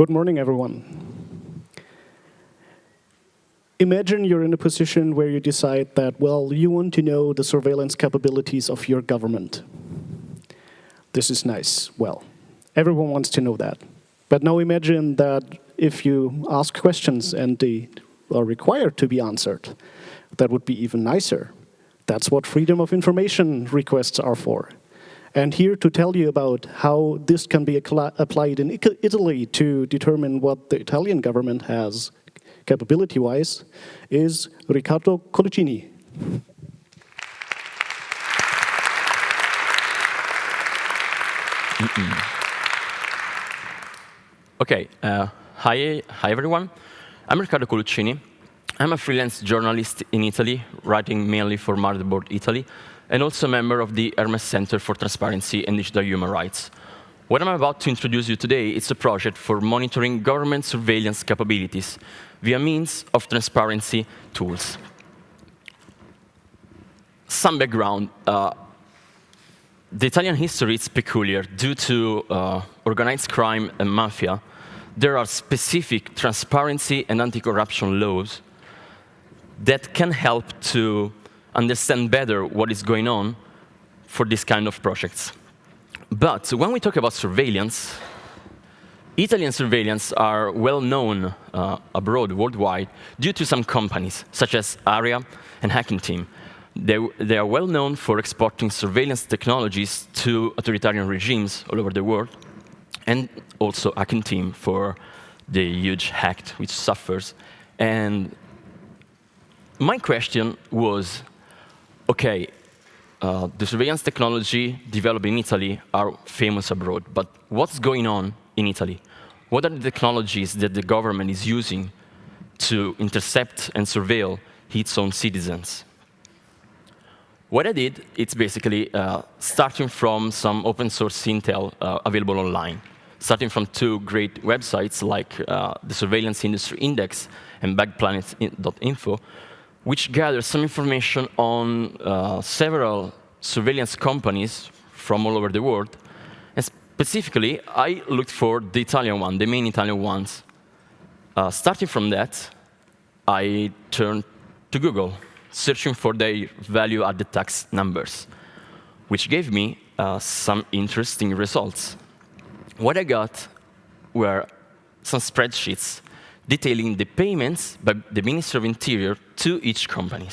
Good morning, everyone. Imagine you're in a position where you decide that, well, you want to know the surveillance capabilities of your government. This is nice. Well, everyone wants to know that. But now imagine that if you ask questions and they are required to be answered, that would be even nicer. That's what freedom of information requests are for. And here to tell you about how this can be applied in Italy to determine what the Italian government has capability-wise is Riccardo Coluccini. Okay, hi everyone. I'm Riccardo Coluccini. I'm a freelance journalist in Italy, writing mainly for Motherboard Italy, and also a member of the Hermes Center for Transparency and Digital Human Rights. What I'm about to introduce you today is a project for monitoring government surveillance capabilities via means of transparency tools. Some background. The Italian history is peculiar. Due to organized crime and mafia, there are specific transparency and anti-corruption laws that can help to understand better what is going on for this kind of projects. But when we talk about surveillance, Italian surveillance are well known abroad, worldwide, due to some companies, such as Area and Hacking Team. They are well known for exporting surveillance technologies to authoritarian regimes all over the world, and also Hacking Team for the huge hack which suffers. And my question was, okay, the surveillance technology developed in Italy are famous abroad, but what's going on in Italy? What are the technologies that the government is using to intercept and surveil its own citizens? What I did, it's basically starting from some open source intel available online, starting from two great websites like the Surveillance Industry Index and bagplanet.info, which gather some information on several surveillance companies from all over the world. And specifically, I looked for the Italian one, the main Italian ones. Starting from that, I turned to Google, searching for their value-added tax numbers, which gave me some interesting results. What I got were some spreadsheets detailing the payments by the Ministry of Interior to each company.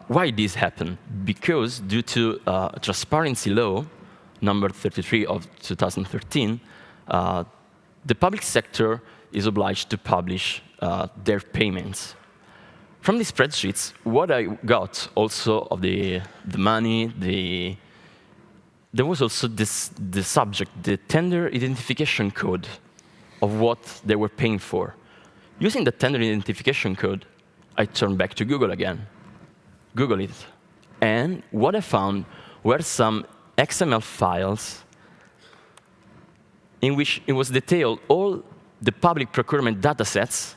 Why this happened? Because due to transparency law, number 33 of 2013, the public sector is obliged to publish their payments. From these spreadsheets, what I got also of the money, there was also the subject, the tender identification code of what they were paying for. Using the tender identification code, I turned back to Google again, Google it. And what I found were some XML files in which it was detailed all the public procurement data sets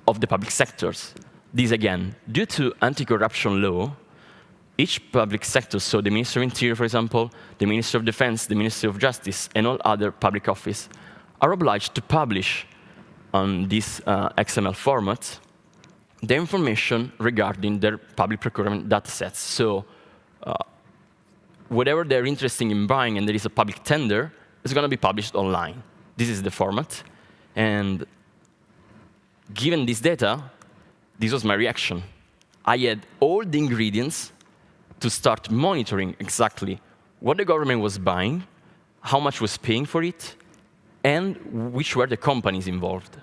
of the public sectors. These, again, due to anti-corruption law, each public sector, so the Ministry of Interior, for example, the Ministry of Defense, the Ministry of Justice, and all other public offices, are obliged to publish on this XML format the information regarding their public procurement data sets. So whatever they're interested in buying and there is a public tender, is going to be published online. This is the format. And given this data, this was my reaction. I had all the ingredients to start monitoring exactly what the government was buying, how much was paying for it, and which were the companies involved.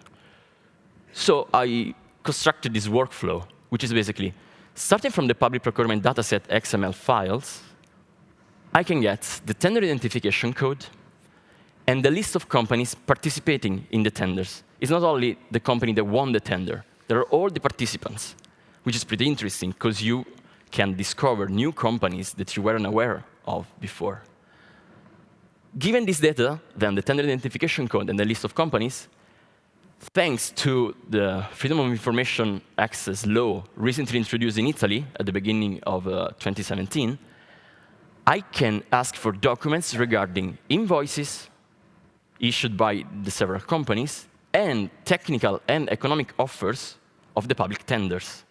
So I constructed this workflow, which is basically, starting from the public procurement dataset XML files, I can get the tender identification code and the list of companies participating in the tenders. It's not only the company that won the tender. There are all the participants, which is pretty interesting, because you can discover new companies that you weren't aware of before. Given this data, then the tender identification code and the list of companies, thanks to the Freedom of Information Access law recently introduced in Italy at the beginning of 2017, I can ask for documents regarding invoices, issued by the several companies, and technical and economic offers of the public tenders.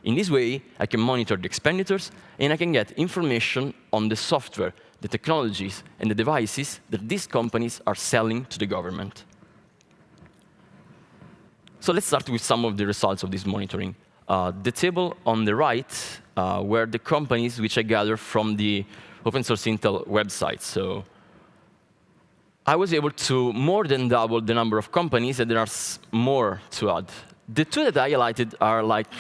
In this way, I can monitor the expenditures, and I can get information on the software, the technologies, and the devices that these companies are selling to the government. So let's start with some of the results of this monitoring. The table on the right were the companies which I gathered from the open source Intel website. So I was able to more than double the number of companies, and there are more to add. The two that I highlighted are like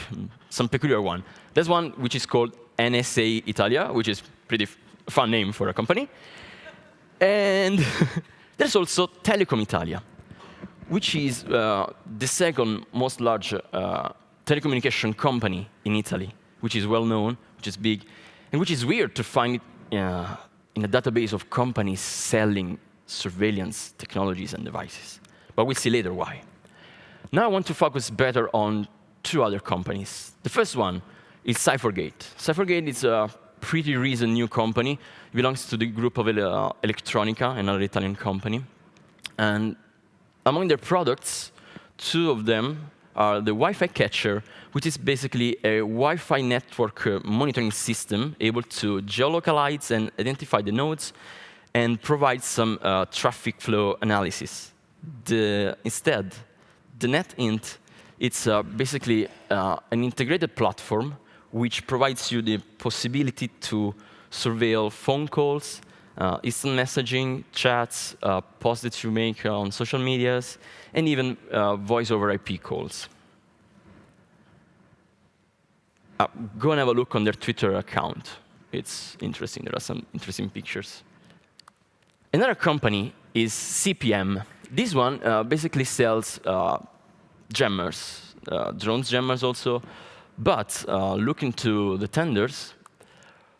some peculiar one. There's one which is called NSA Italia, which is pretty fun name for a company. And there's also Telecom Italia, which is the second most large telecommunication company in Italy, which is well known, which is big, and which is weird to find in a database of companies selling surveillance technologies and devices. But we'll see later why. Now I want to focus better on two other companies. The first one is Cy4 Gate. Cy4 Gate is a pretty recent new company. It belongs to the group of Electronica, another Italian company. And among their products, two of them are the Wi-Fi catcher, which is basically a Wi-Fi network monitoring system able to geolocalize and identify the nodes and provide some traffic flow analysis. Instead, the NetInt, it's basically an integrated platform which provides you the possibility to surveil phone calls, instant messaging, chats, posts that you make on social medias, and even voice over IP calls. Go and have a look on their Twitter account. It's interesting. There are some interesting pictures. Another company is CPM. This one basically sells jammers, drones jammers also. But looking to the tenders,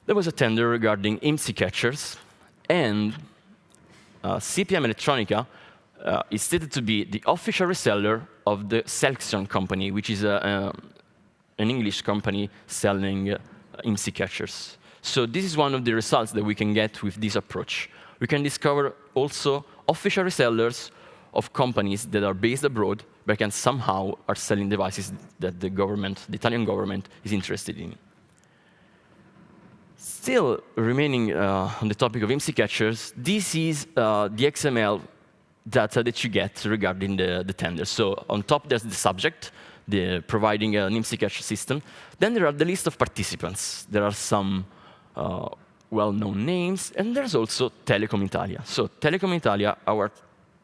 there was a tender regarding IMSI catchers, and CPM Electronica is stated to be the official reseller of the Selxion company, which is an English company selling IMSI catchers. So this is one of the results that we can get with this approach. We can discover also official resellers of companies that are based abroad, but can somehow are selling devices that the government, the Italian government, is interested in. Still remaining on the topic of IMSI catchers, this is the XML data that you get regarding the tender. So on top, there's the subject, providing an IMSI catcher system. Then there are the list of participants. There are some well-known names, and there's also Telecom Italia. So Telecom Italia, our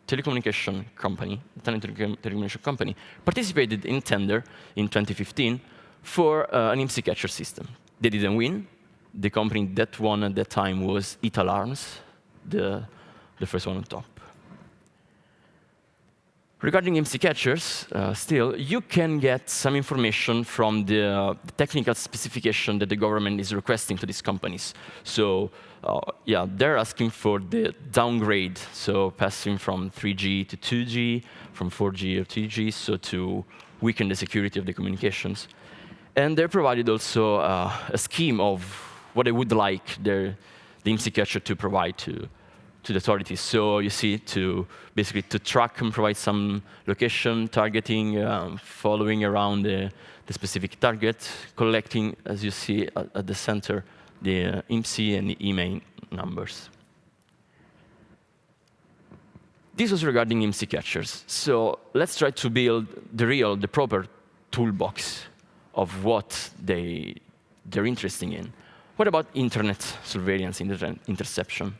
telecommunication company, Italian telecommunication company, participated in tender in 2015 for an IMSI catcher system. They didn't win. The company that won at that time was Italarms, the first one on top. Regarding IMSI catchers, still, you can get some information from the technical specification that the government is requesting to these companies. So, yeah, they're asking for the downgrade, so passing from 3G to 2G, from 4G or 3G, so to weaken the security of the communications. And they provided also a scheme of what they would like the IMSI catcher to provide to the authorities. So you see, basically to track and provide some location targeting, following around the specific target, collecting, as you see at the center, the IMSI and the email numbers. This was regarding IMSI catchers. So let's try to build the proper toolbox of what they're interested in. What about internet surveillance, interception?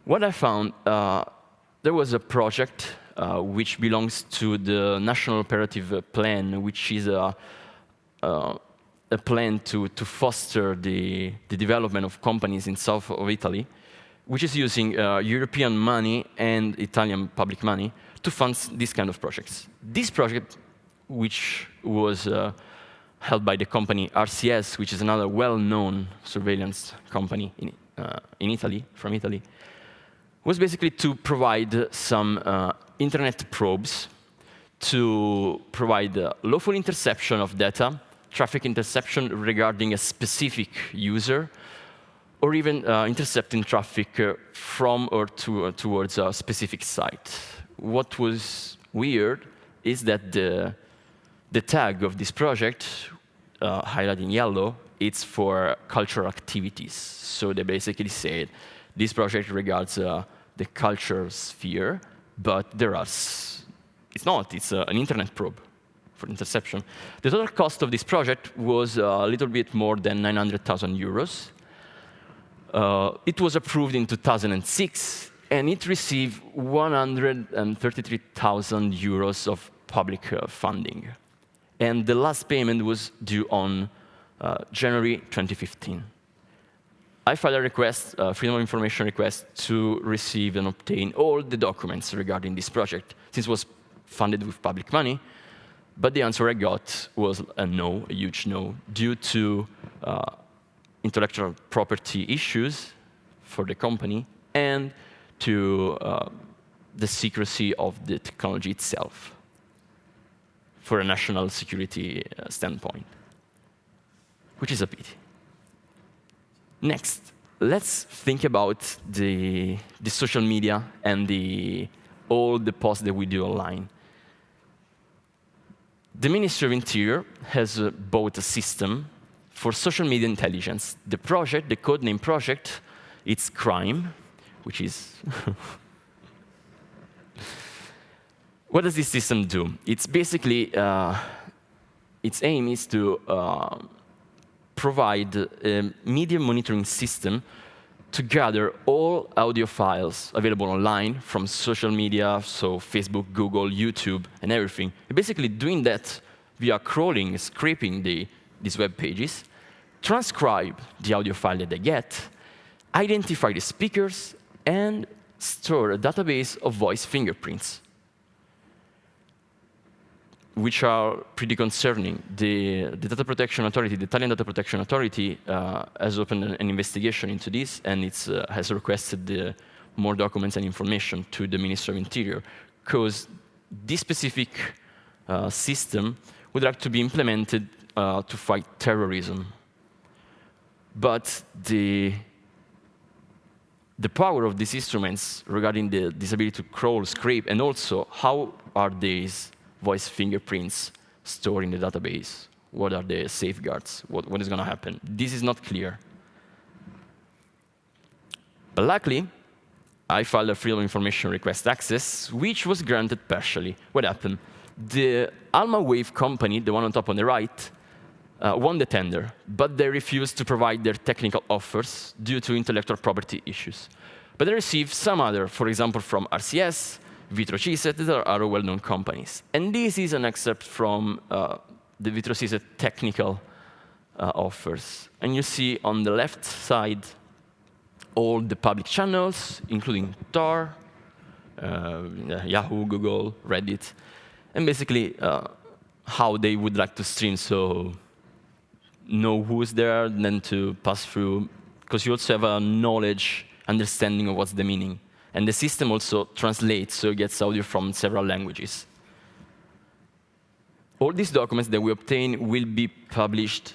What I found, there was a project which belongs to the National Operative Plan, which is a plan to foster the development of companies in south of Italy, which is using European money and Italian public money to fund these kind of projects. This project, which was held by the company RCS, which is another well-known surveillance company in Italy, from Italy, was basically to provide some internet probes to provide lawful interception of data, traffic interception regarding a specific user, or even intercepting traffic from or towards a specific site. What was weird is that the tag of this project, highlighted in yellow, it's for cultural activities. So they basically said this project regards the culture sphere, but it's not. It's an internet probe for interception. The total cost of this project was a little bit more than 900,000 euros. It was approved in 2006, and it received 133,000 euros of public funding. And the last payment was due on January 2015. I filed a request, Freedom of Information request, to receive and obtain all the documents regarding this project, since it was funded with public money. But the answer I got was a no, a huge no, due to intellectual property issues for the company and to the secrecy of the technology itself for a national security standpoint, which is a pity. Next, let's think about the social media and all the posts that we do online. The Ministry of Interior has bought a system for social media intelligence. The project, the codename project, it's CRIME, which is... What does this system do? It's basically, its aim is to provide a media monitoring system to gather all audio files available online from social media, so Facebook, Google, YouTube, and everything. And basically doing that via crawling, scraping these web pages, transcribe the audio file that they get, identify the speakers, and store a database of voice fingerprints, which are pretty concerning. The Data Protection Authority, the Italian Data Protection Authority, has opened an investigation into this, and it has requested more documents and information to the Ministry of Interior, because this specific system would like to be implemented to fight terrorism. But the power of these instruments regarding this ability to crawl, scrape, and also how are these voice fingerprints stored in the database? What are the safeguards? What is going to happen? This is not clear. But luckily, I filed a Freedom of Information request access, which was granted partially. What happened? The Alma Wave company, the one on top on the right, won the tender, but they refused to provide their technical offers due to intellectual property issues. But they received some other, for example, from RCS, VitroCiset, that are well-known companies. And this is an excerpt from the VitroCiset technical offers. And you see on the left side all the public channels, including Tor, Yahoo, Google, Reddit, and basically how they would like to stream, so know who's there, and then to pass through, because you also have a knowledge, understanding of what's the meaning. And the system also translates, so it gets audio from several languages. All these documents that we obtain will be published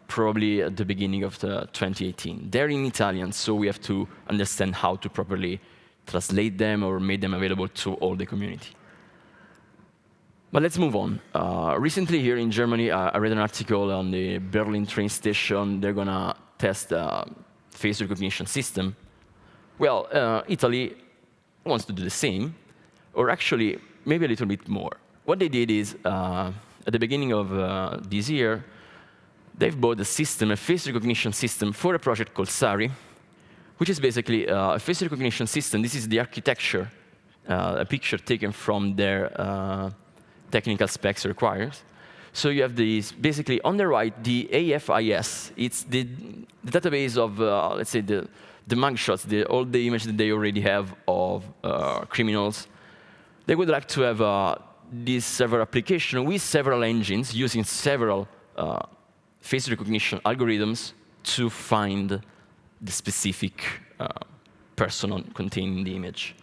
probably at the beginning of 2018. They're in Italian, so we have to understand how to properly translate them or make them available to all the community. But let's move on. Recently here in Germany, I read an article on the Berlin train station. They're going to test a face recognition system. Well, Italy wants to do the same, or actually, maybe a little bit more. What they did is, at the beginning of this year, they've bought a system, a face recognition system for a project called SARI, which is basically a face recognition system. This is the architecture, a picture taken from their technical specs requires. So you have these, basically, on the right, the AFIS. It's the database of, let's say, the mugshots, all the images that they already have of criminals. They would like to have this server application with several engines using several face recognition algorithms to find the specific person contained in the image.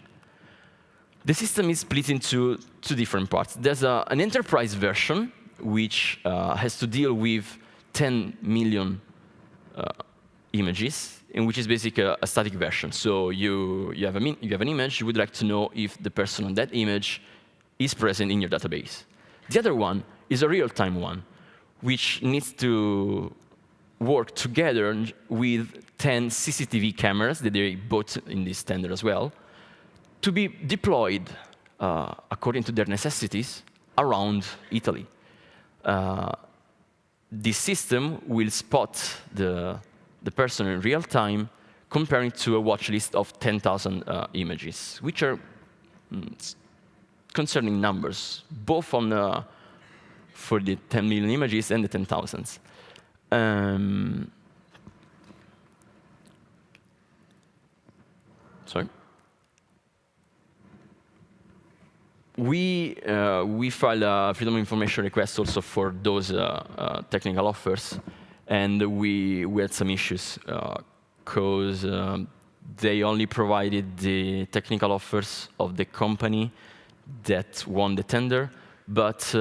The system is split into two different parts. There's an enterprise version, which has to deal with 10 million images, in which is basically a static version. So you have an image, you would like to know if the person on that image is present in your database. The other one is a real-time one, which needs to work together with 10 CCTV cameras that they bought in this tender as well, to be deployed according to their necessities around Italy. This system will spot the person in real time, comparing to a watch list of 10,000 images, which are concerning numbers, both for the 10 million images and the 10,000s. Sorry. We filed a Freedom of Information request also for those technical offers, and we had some issues because they only provided the technical offers of the company that won the tender, but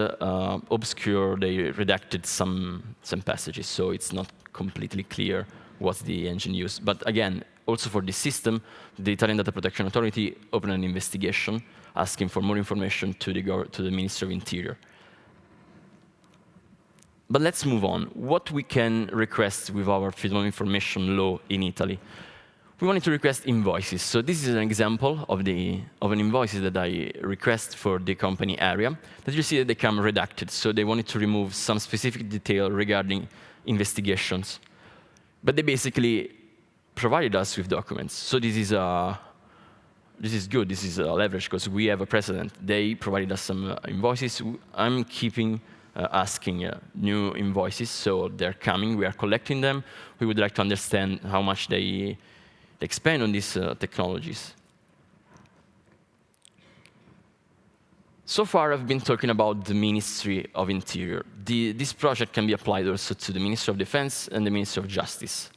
obscure, they redacted some passages, so it's not completely clear what the engine used. But again, also for this system, the Italian Data Protection Authority opened an investigation asking for more information to the Ministry of Interior. But let's move on. What we can request with our Freedom of Information law in Italy? We wanted to request invoices. So this is an example of an invoice that I request for the company area, that you see that they come redacted. So they wanted to remove some specific detail regarding investigations. But they basically provided us with documents. So this is good. This is a leverage, because we have a precedent. They provided us some invoices. I'm keeping asking new invoices, so they're coming. We are collecting them. We would like to understand how much they expand on these technologies. So far, I've been talking about the Ministry of Interior. This project can be applied also to the Ministry of Defense and the Ministry of Justice.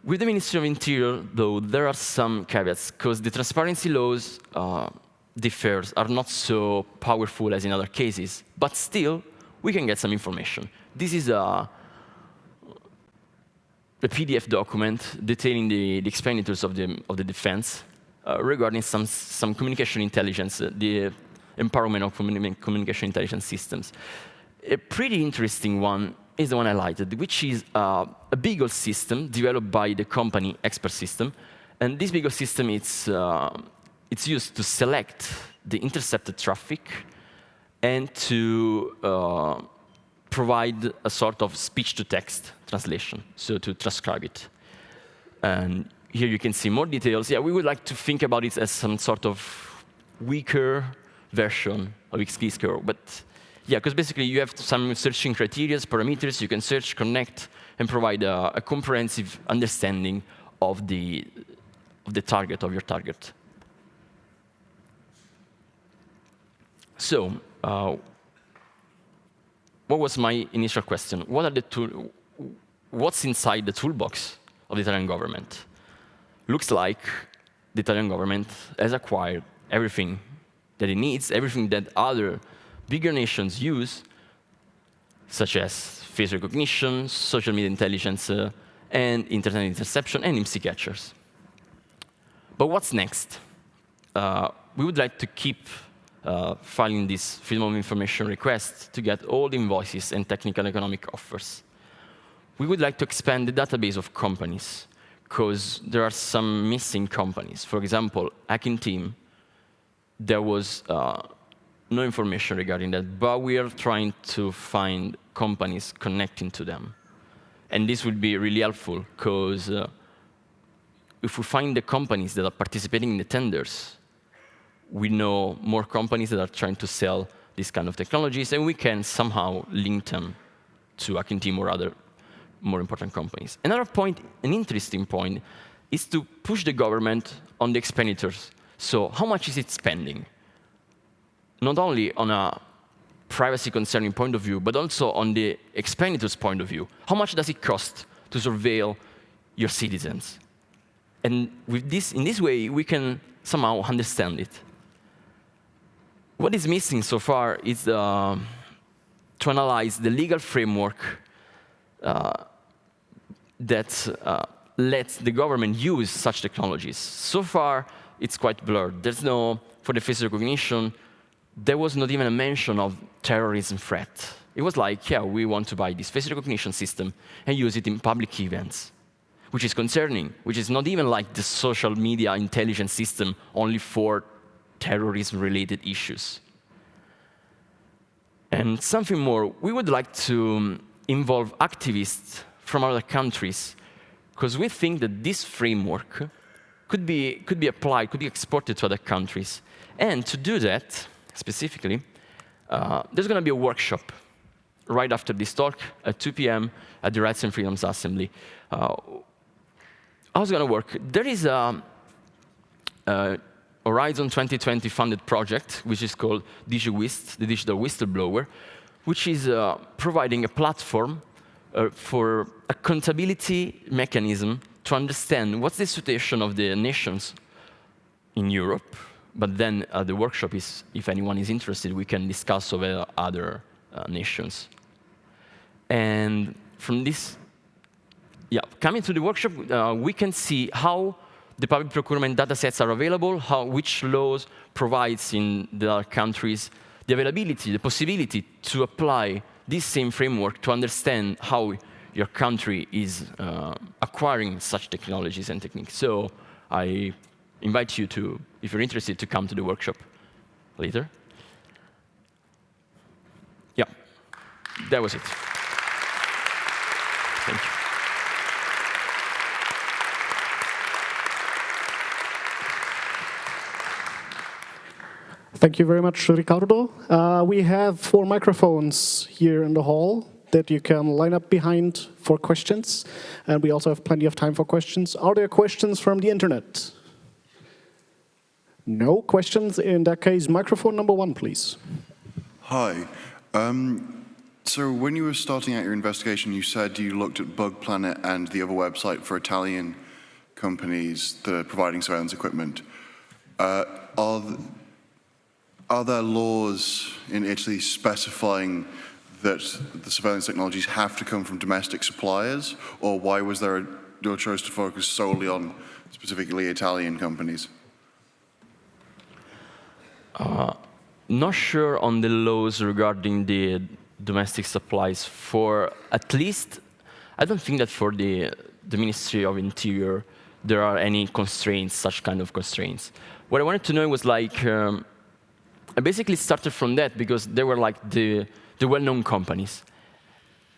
With the Ministry of Interior, though, there are some caveats, because the transparency laws are not so powerful as in other cases, but still, we can get some information. This is a PDF document detailing the expenditures of the defense regarding some communication intelligence, the empowerment of communication intelligence systems. A pretty interesting one is the one I highlighted, which is a Beagle system developed by the company Expert System. And this Beagle system, it's used to select the intercepted traffic and to provide a sort of speech-to-text translation, so to transcribe it. And here you can see more details. Yeah, we would like to think about it as some sort of weaker version of XKeyscore. But yeah, because basically you have some searching criteria, parameters. You can search, connect, and provide a comprehensive understanding of the target, of your target. So, what was my initial question? What's inside the toolbox of the Italian government? Looks like the Italian government has acquired everything that it needs, everything that other bigger nations use, such as face recognition, social media intelligence, and internet interception, and IMSI catchers. But what's next? We would like to keep filing this Freedom of Information request to get all the invoices and technical and economic offers. We would like to expand the database of companies, because there are some missing companies. For example, Hacking Team, there was no information regarding that, but we are trying to find companies connecting to them. And this would be really helpful, because if we find the companies that are participating in the tenders, we know more companies that are trying to sell these kind of technologies, and we can somehow link them to Hacking Team or other more important companies. Another point, an interesting point, is to push the government on the expenditures. So how much is it spending? Not only on a privacy concerning point of view, but also on the expenditures point of view. How much does it cost to surveil your citizens? And with this, in this way, we can somehow understand it. What is missing so far is to analyze the legal framework that lets the government use such technologies. So far, it's quite blurred. There's no, for the face recognition, there was not even a mention of terrorism threat. It was like, yeah, we want to buy this face recognition system and use it in public events, which is concerning, which is not even like the social media intelligence system only for terrorism-related issues. And something more, we would like to involve activists from other countries, because we think that this framework could be applied, could be exported to other countries. And to do that, specifically, there's going to be a workshop right after this talk at 2 p.m. at the Rights and Freedoms Assembly. How's it going to work? There is a Horizon 2020 funded project, which is called DigiWhist, the Digital Whistleblower, which is providing a platform for accountability mechanism to understand what's the situation of the nations in Europe. But then the workshop is, if anyone is interested, we can discuss over other nations. And from this, yeah, coming to the workshop, we can see how the public procurement data sets are available, which laws provides in the other countries, the availability, the possibility to apply this same framework to understand how your country is acquiring such technologies and techniques. So I invite you to, if you're interested, to come to the workshop later. Yeah, that was it. Thank you. Thank you very much, Riccardo. We have 4 microphones here in the hall that you can line up behind for questions. And we also have plenty of time for questions. Are there questions from the internet? No questions? In that case, microphone number 1, please. Hi. So when you were starting out your investigation, you said you looked at Bug Planet and the other website for Italian companies that are providing surveillance equipment. Are there laws in Italy specifying that the surveillance technologies have to come from domestic suppliers, or why was there your choice to focus solely on specifically Italian companies? Not sure on the laws regarding the domestic supplies. For at least, I don't think that for the Ministry of Interior there are any constraints, such kind of constraints. What I wanted to know was like, I basically started from that because they were like the well-known companies.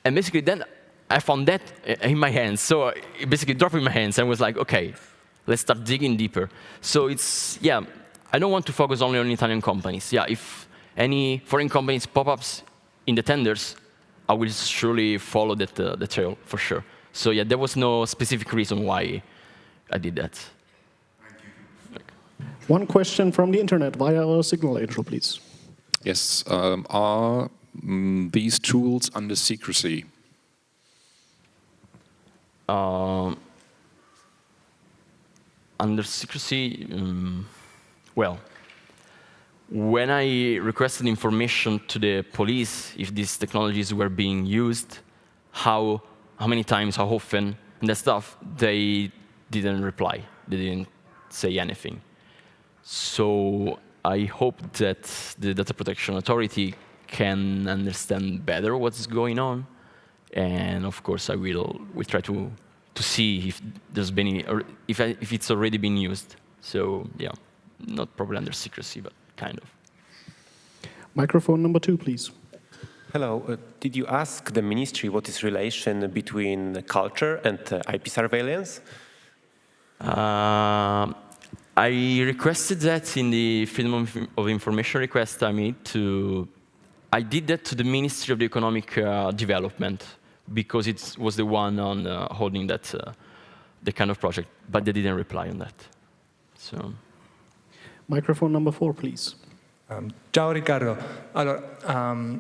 And basically then I found that in my hands. So it basically dropped in my hands and was like, okay, let's start digging deeper. So it's, yeah, I don't want to focus only on Italian companies. Yeah, if any foreign companies pop-ups in the tenders, I will surely follow the trail for sure. So yeah, there was no specific reason why I did that. One question from the internet via our Signal Angel, please. Yes. Are these tools under secrecy? Under secrecy, well, when I requested information to the police if these technologies were being used, how many times, how often, and that stuff, they didn't reply. They didn't say anything. So I hope that the Data Protection Authority can understand better what's going on. And of course, we'll try to see if there's been any, or if it's already been used. So yeah, not probably under secrecy, but kind of. Microphone number 2, please. Hello. Did you ask the ministry what is relation between culture and IP surveillance? I requested that in the Freedom of Information request I made to. I did that to the Ministry of the Economic Development because it was the one on holding that the kind of project, but they didn't reply on that. So. Microphone number 4, please. Ciao Riccardo. Allora,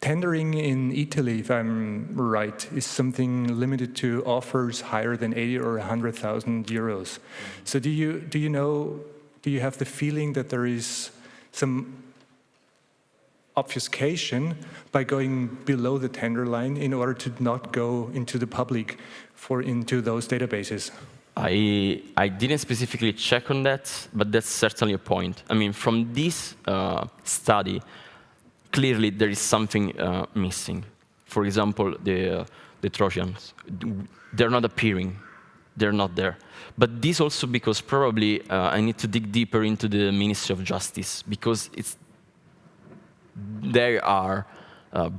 tendering in Italy, if I'm right, is something limited to offers higher than 80 or 100,000 euros. So do you have the feeling that there is some obfuscation by going below the tender line in order to not go into the public into those databases? I didn't specifically check on that, but that's certainly a point. I mean, from this study, clearly there is something missing. For example, the Trojans, they're not appearing. They're not there. But this also because probably I need to dig deeper into the Ministry of Justice, because they are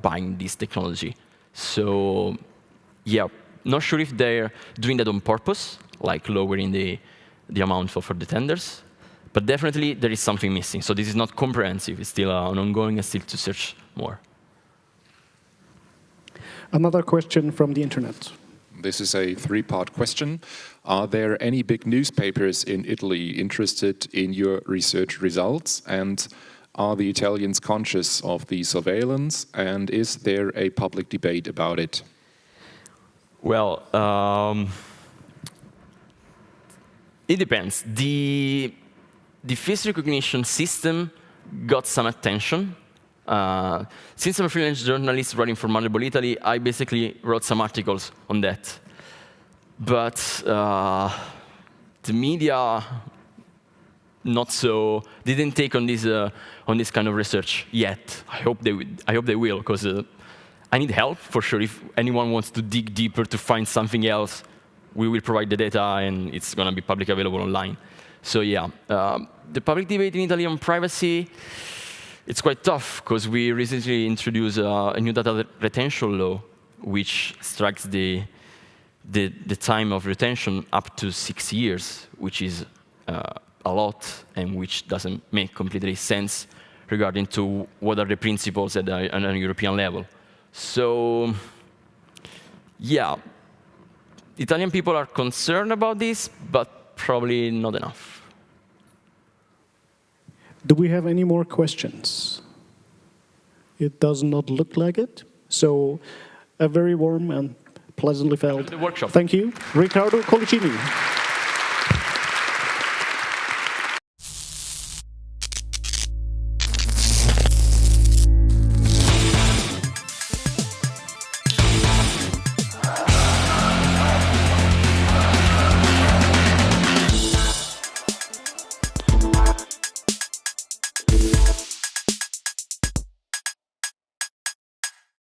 buying this technology. So, yeah, not sure if they're doing that on purpose, like lowering the amount for the tenders, but definitely there is something missing. So this is not comprehensive. It's still an ongoing and still to search more. Another question from the internet. This is a three-part question. Are there any big newspapers in Italy interested in your research results? And are the Italians conscious of the surveillance? And is there a public debate about it? Well, it depends. The face recognition system got some attention. Since I'm a freelance journalist writing for Manifold Italy, I basically wrote some articles on that. But the media didn't take on this kind of research yet. I hope they will, because I need help for sure. If anyone wants to dig deeper to find something else, we will provide the data, and it's going to be publicly available online. So yeah, the public debate in Italy on privacy, it's quite tough, because we recently introduced a new data retention law, which strikes the time of retention up to 6 years, which is a lot, and which doesn't make completely sense regarding to what are the principles at a European level. So, yeah, Italian people are concerned about this, but probably not enough. Do we have any more questions? It does not look like it. So, a very warm and pleasantly felt The workshop. thank you, Riccardo Coluccini.